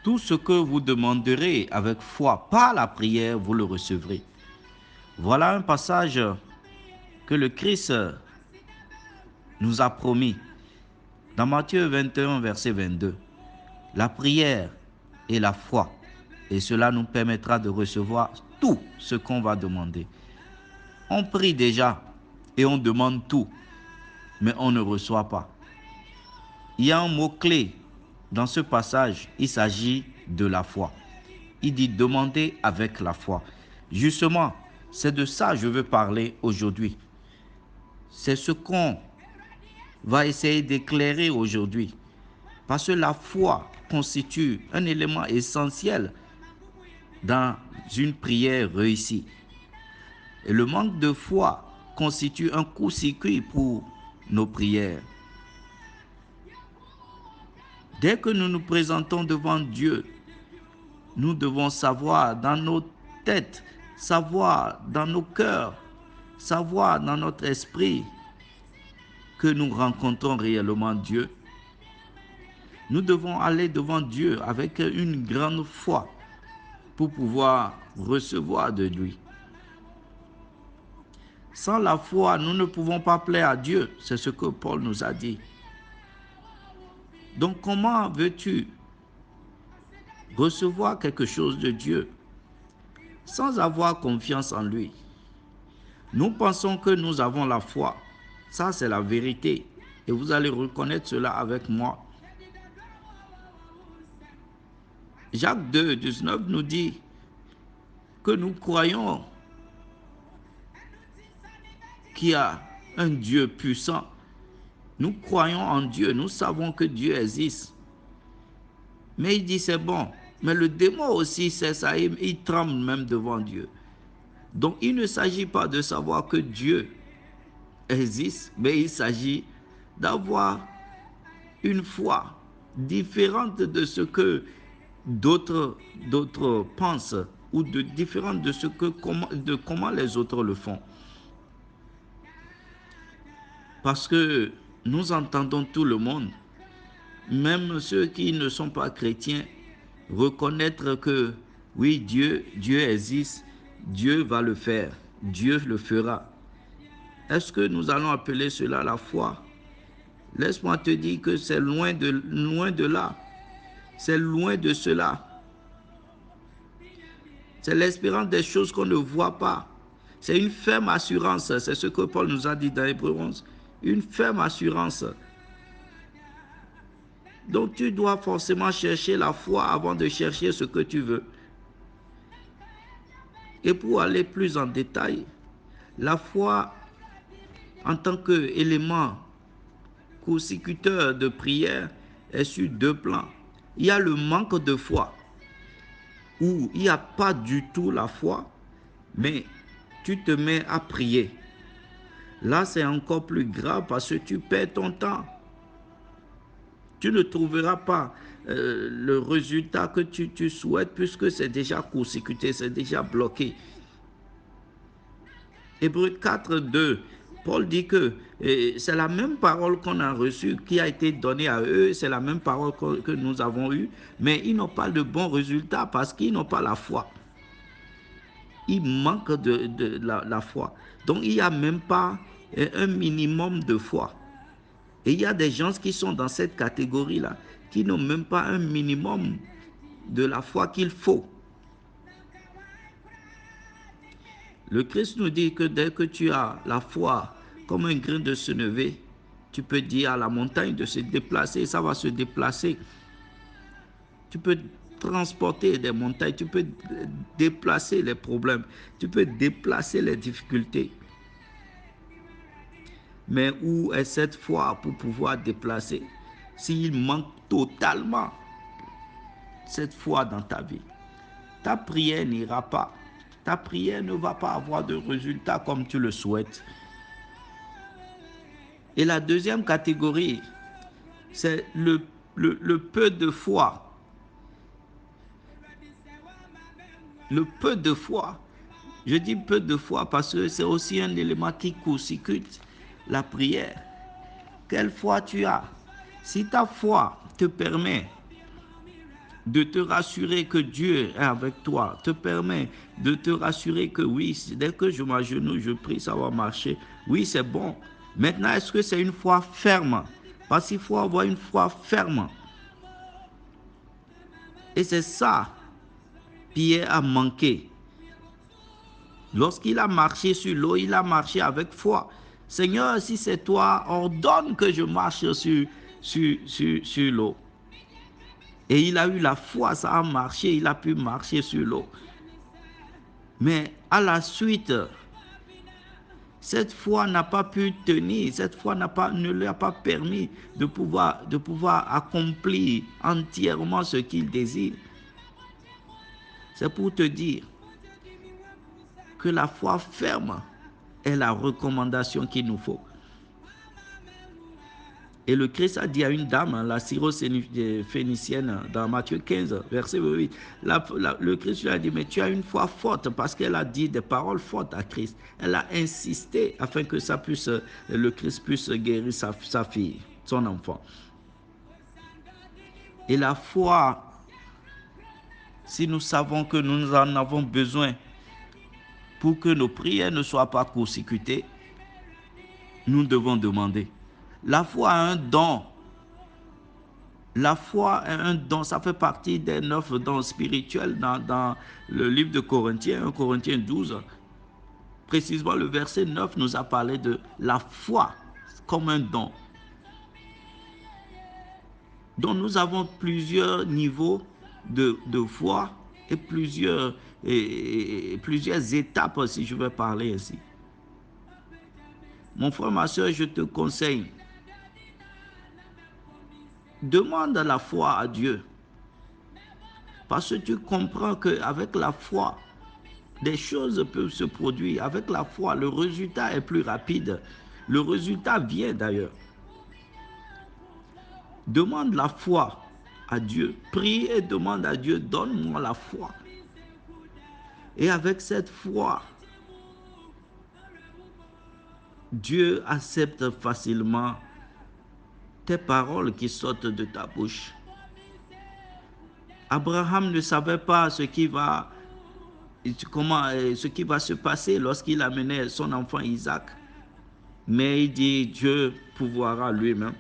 Tout ce que vous demanderez avec foi par la prière, vous le recevrez. Voilà un passage que le Christ nous a promis. Dans Matthieu 21, verset 22, la prière et la foi, et cela nous permettra de recevoir tout ce qu'on va demander. On prie déjà et on demande tout, mais on ne reçoit pas. Il y a un mot-clé dans ce passage, il s'agit de la foi. Il dit demander avec la foi. Justement, c'est de ça que je veux parler aujourd'hui. C'est ce qu'on va essayer d'éclairer aujourd'hui. Parce que la foi constitue un élément essentiel dans une prière réussie. Et le manque de foi constitue un coup-circuit pour nos prières. Dès que nous nous présentons devant Dieu, nous devons savoir dans nos têtes, savoir dans nos cœurs, savoir dans notre esprit que nous rencontrons réellement Dieu. Nous devons aller devant Dieu avec une grande foi pour pouvoir recevoir de lui. Sans la foi, nous ne pouvons pas plaire à Dieu. C'est ce que Paul nous a dit. Donc comment veux-tu recevoir quelque chose de Dieu sans avoir confiance en lui? Nous pensons que nous avons la foi. Ça, c'est la vérité. Et vous allez reconnaître cela avec moi. Jacques 2, 19 nous dit que nous croyons qu'il y a un Dieu puissant. Nous croyons en Dieu, nous savons que Dieu existe. Mais il dit c'est bon. Mais le démon aussi, c'est ça, il tremble même devant Dieu. Donc il ne s'agit pas de savoir que Dieu existe, mais il s'agit d'avoir une foi différente de ce que d'autres pensent ou différente de comment les autres le font. Parce que nous entendons tout le monde, même ceux qui ne sont pas chrétiens, reconnaître que oui, Dieu existe, Dieu va le faire, Dieu le fera. Est-ce que nous allons appeler cela la foi? Laisse-moi te dire que c'est loin de là. C'est loin de cela. C'est l'espérance des choses qu'on ne voit pas. C'est une ferme assurance. C'est ce que Paul nous a dit dans Hébreux 11. Une ferme assurance. Donc tu dois forcément chercher la foi avant de chercher ce que tu veux. Et pour aller plus en détail, la foi en tant qu'élément consécuteur de prière est sur deux plans. Il y a le manque de foi, où il n'y a pas du tout la foi, mais tu te mets à prier. Là, c'est encore plus grave parce que tu perds ton temps. Tu ne trouveras pas le résultat que tu souhaites puisque c'est déjà consécuté, c'est déjà bloqué. Hébreux 4, 2, Paul dit que c'est la même parole qu'on a reçue, qui a été donnée à eux, c'est la même parole que nous avons eue, mais ils n'ont pas de bons résultats parce qu'ils n'ont pas la foi. Ils manquent de la foi. Donc, il n'y a même pas un minimum de foi. Et il y a des gens qui sont dans cette catégorie-là, qui n'ont même pas un minimum de la foi qu'il faut. Le Christ nous dit que dès que tu as la foi comme un grain de sénévé, tu peux dire à la montagne de se déplacer, ça va se déplacer. Tu peux transporter des montagnes, tu peux déplacer les problèmes, tu peux déplacer les difficultés. Mais où est cette foi pour pouvoir déplacer? S'il manque totalement cette foi dans ta vie, ta prière n'ira pas. Ta prière ne va pas avoir de résultat comme tu le souhaites. Et la deuxième catégorie, c'est le peu de foi. Le peu de foi. Je dis peu de foi parce que c'est aussi un élément qui consécute la prière. Quelle foi tu as? Si ta foi te permet de te rassurer que Dieu est avec toi, te permet de te rassurer que oui, dès que je m'agenouille, je prie, ça va marcher. Oui, c'est bon. Maintenant, est-ce que c'est une foi ferme? Parce qu'il faut avoir une foi ferme. Et c'est ça, Pierre a manqué. Lorsqu'il a marché sur l'eau, il a marché avec foi. Seigneur, si c'est toi, ordonne que je marche sur l'eau. Et il a eu la foi, ça a marché, il a pu marcher sur l'eau. Mais à la suite, cette foi n'a pas pu tenir, cette foi ne lui a pas permis de pouvoir accomplir entièrement ce qu'il désire. C'est pour te dire que la foi ferme est la recommandation qu'il nous faut. Et le Christ a dit à une dame, la syrophénicienne, dans Matthieu 15, verset 8, le Christ lui a dit, mais tu as une foi forte, parce qu'elle a dit des paroles fortes à Christ. Elle a insisté afin que le Christ puisse guérir sa fille, son enfant. Et la foi, si nous savons que nous en avons besoin pour que nos prières ne soient pas court-circuitées, nous devons demander. La foi a un don. La foi est un don, ça fait partie des 9 dons spirituels dans le livre de Corinthiens, 1 Corinthiens 12. Précisément, le verset 9 nous a parlé de la foi comme un don. Donc, nous avons plusieurs niveaux de foi et plusieurs étapes, si je veux parler ainsi. Mon frère, ma soeur, je te conseille, demande la foi à Dieu. Parce que tu comprends qu'avec la foi, des choses peuvent se produire. Avec la foi, le résultat est plus rapide. Le résultat vient d'ailleurs. Demande la foi à Dieu. Prie et demande à Dieu, donne-moi la foi. Et avec cette foi, Dieu accepte facilement tes paroles qui sortent de ta bouche. Abraham ne savait pas ce qui va se passer lorsqu'il amenait son enfant Isaac. Mais il dit, Dieu pourvoira lui-même.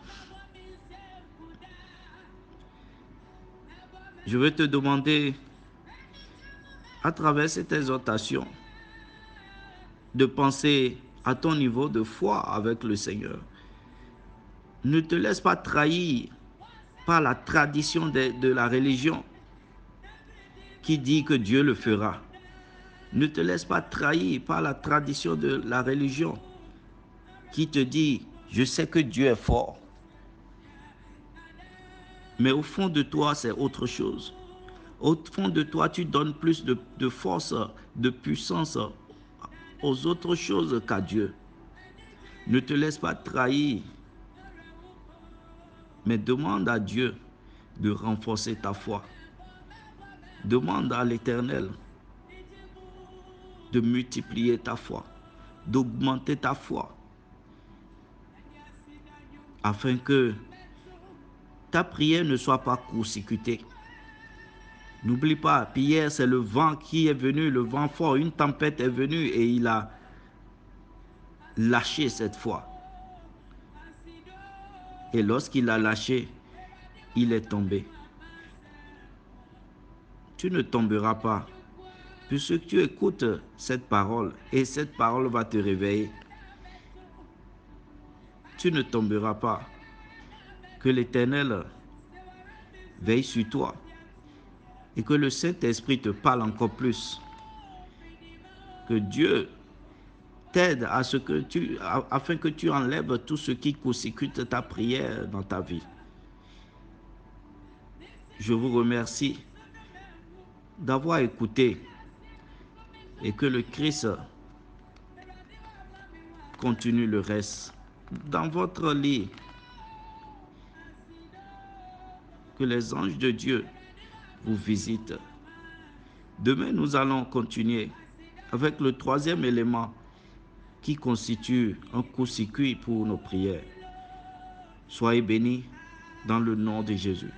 Je vais te demander, à travers cette exhortation, de penser à ton niveau de foi avec le Seigneur. Ne te laisse pas trahir par la tradition de la religion qui dit que Dieu le fera. Ne te laisse pas trahir par la tradition de la religion qui te dit, je sais que Dieu est fort. Mais au fond de toi, c'est autre chose. Au fond de toi, tu donnes plus de force, de puissance aux autres choses qu'à Dieu. Ne te laisse pas trahir, mais demande à Dieu de renforcer ta foi. Demande à l'Éternel de multiplier ta foi, d'augmenter ta foi, afin que ta prière ne soit pas court-circuitée. N'oublie pas, hier c'est le vent qui est venu, le vent fort, une tempête est venue et il a lâché cette foi. Et lorsqu'il a lâché, il est tombé. Tu ne tomberas pas, puisque tu écoutes cette parole et cette parole va te réveiller. Tu ne tomberas pas. Que l'Éternel veille sur toi et que le Saint-Esprit te parle encore plus. Que Dieu t'aide afin que tu enlèves tout ce qui court-circuite ta prière dans ta vie. Je vous remercie d'avoir écouté et que le Christ continue le reste. Dans votre lit, que les anges de Dieu vous visitent. Demain, nous allons continuer avec le troisième élément qui constitue un court-circuit pour nos prières. Soyez bénis dans le nom de Jésus.